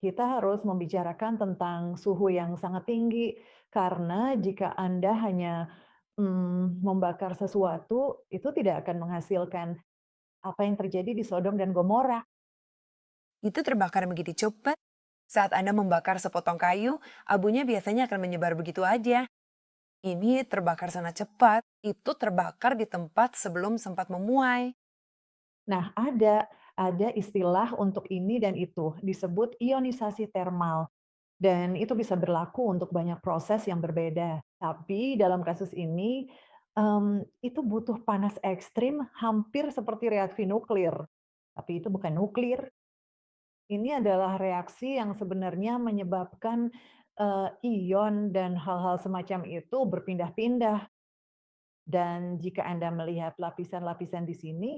kita harus membicarakan tentang suhu yang sangat tinggi, karena jika Anda hanya, membakar sesuatu, itu tidak akan menghasilkan apa yang terjadi di Sodom dan Gomora. Itu terbakar begitu cepat. Saat Anda membakar sepotong kayu, abunya biasanya akan menyebar begitu aja. Ini terbakar sangat cepat, itu terbakar di tempat sebelum sempat memuai. Nah, ada istilah untuk ini dan itu, disebut ionisasi termal, dan itu bisa berlaku untuk banyak proses yang berbeda. Tapi dalam kasus ini, itu butuh panas ekstrim hampir seperti reaksi nuklir. Tapi itu bukan nuklir, ini adalah reaksi yang sebenarnya menyebabkan, ion dan hal-hal semacam itu berpindah-pindah. Dan jika Anda melihat lapisan-lapisan di sini,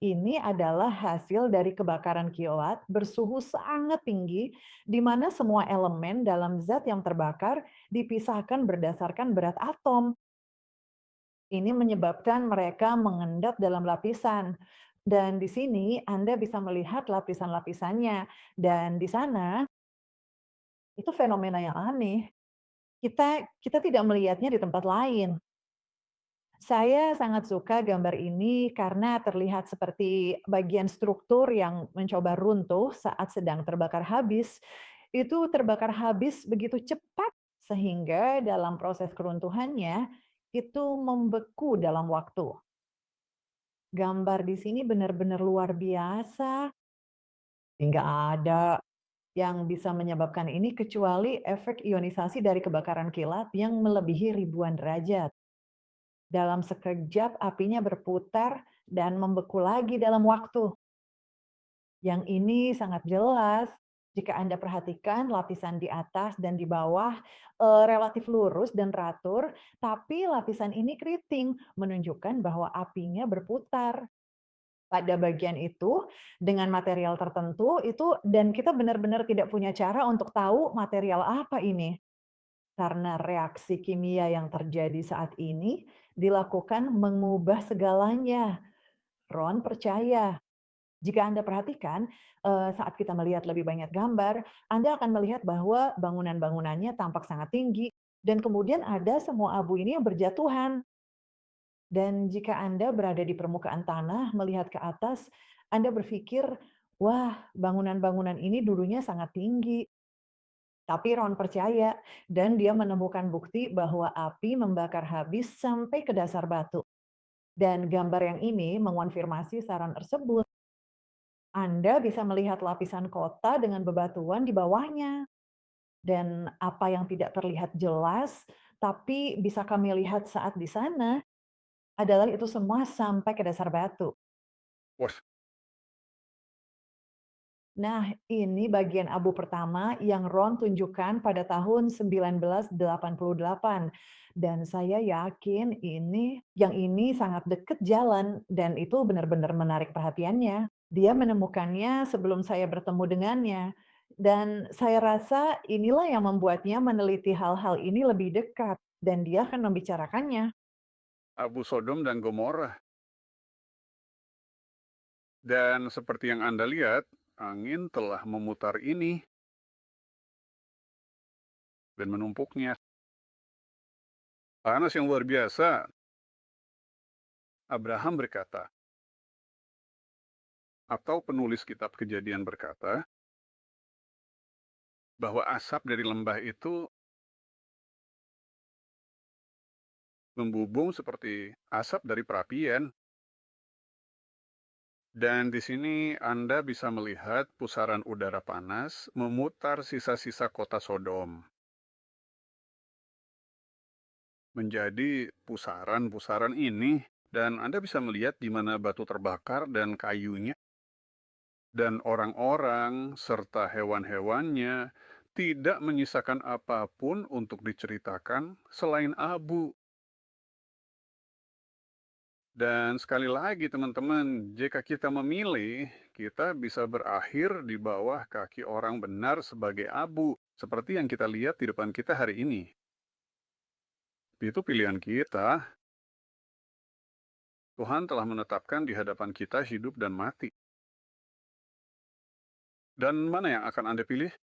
ini adalah hasil dari kebakaran kilat bersuhu sangat tinggi, di mana semua elemen dalam zat yang terbakar dipisahkan berdasarkan berat atom. Ini menyebabkan mereka mengendap dalam lapisan. Dan di sini Anda bisa melihat lapisan-lapisannya. Dan di sana itu fenomena yang aneh. Kita kita tidak melihatnya di tempat lain. Saya sangat suka gambar ini karena terlihat seperti bagian struktur yang mencoba runtuh saat sedang terbakar habis. Itu terbakar habis begitu cepat sehingga dalam proses keruntuhannya itu membeku dalam waktu. Gambar di sini benar-benar luar biasa. Nggak ada yang bisa menyebabkan ini kecuali efek ionisasi dari kebakaran kilat yang melebihi ribuan derajat. Dalam sekejap apinya berputar dan membeku lagi dalam waktu. Yang ini sangat jelas jika Anda perhatikan lapisan di atas dan di bawah, relatif lurus dan teratur, tapi lapisan ini keriting, menunjukkan bahwa apinya berputar. Pada bagian itu, dengan material tertentu itu dan kita benar-benar tidak punya cara untuk tahu material apa ini. Karena reaksi kimia yang terjadi saat ini dilakukan mengubah segalanya. Ron percaya, jika Anda perhatikan, saat kita melihat lebih banyak gambar, Anda akan melihat bahwa bangunan-bangunannya tampak sangat tinggi dan kemudian ada semua abu ini yang berjatuhan. Dan jika Anda berada di permukaan tanah melihat ke atas, Anda berpikir, "Wah, bangunan-bangunan ini dulunya sangat tinggi." Tapi Ron percaya dan dia menemukan bukti bahwa api membakar habis sampai ke dasar batu. Dan gambar yang ini mengonfirmasi saran tersebut. Anda bisa melihat lapisan kota dengan bebatuan di bawahnya. Dan apa yang tidak terlihat jelas, tapi bisa kami lihat saat di sana, adalah itu semua sampai ke dasar batu. Wah, Nah, ini bagian abu pertama yang Ron tunjukkan pada tahun 1988. Dan saya yakin yang ini sangat dekat jalan dan itu benar-benar menarik perhatiannya. Dia menemukannya sebelum saya bertemu dengannya. Dan saya rasa inilah yang membuatnya meneliti hal-hal ini lebih dekat dan dia akan membicarakannya. Abu Sodom dan Gomora. Dan seperti yang Anda lihat, angin telah memutar ini dan menumpuknya. Panas yang luar biasa. Abraham berkata, atau penulis kitab Kejadian berkata, bahwa asap dari lembah itu membubung seperti asap dari perapian. Dan di sini Anda bisa melihat pusaran udara panas memutar sisa-sisa kota Sodom menjadi pusaran-pusaran ini, dan Anda bisa melihat di mana batu terbakar dan kayunya, dan orang-orang serta hewan-hewannya tidak menyisakan apapun untuk diceritakan selain abu. Dan sekali lagi teman-teman, jika kita memilih, kita bisa berakhir di bawah kaki orang benar sebagai abu, seperti yang kita lihat di depan kita hari ini. Itu pilihan kita. Tuhan telah menetapkan di hadapan kita hidup dan mati. Dan mana yang akan Anda pilih?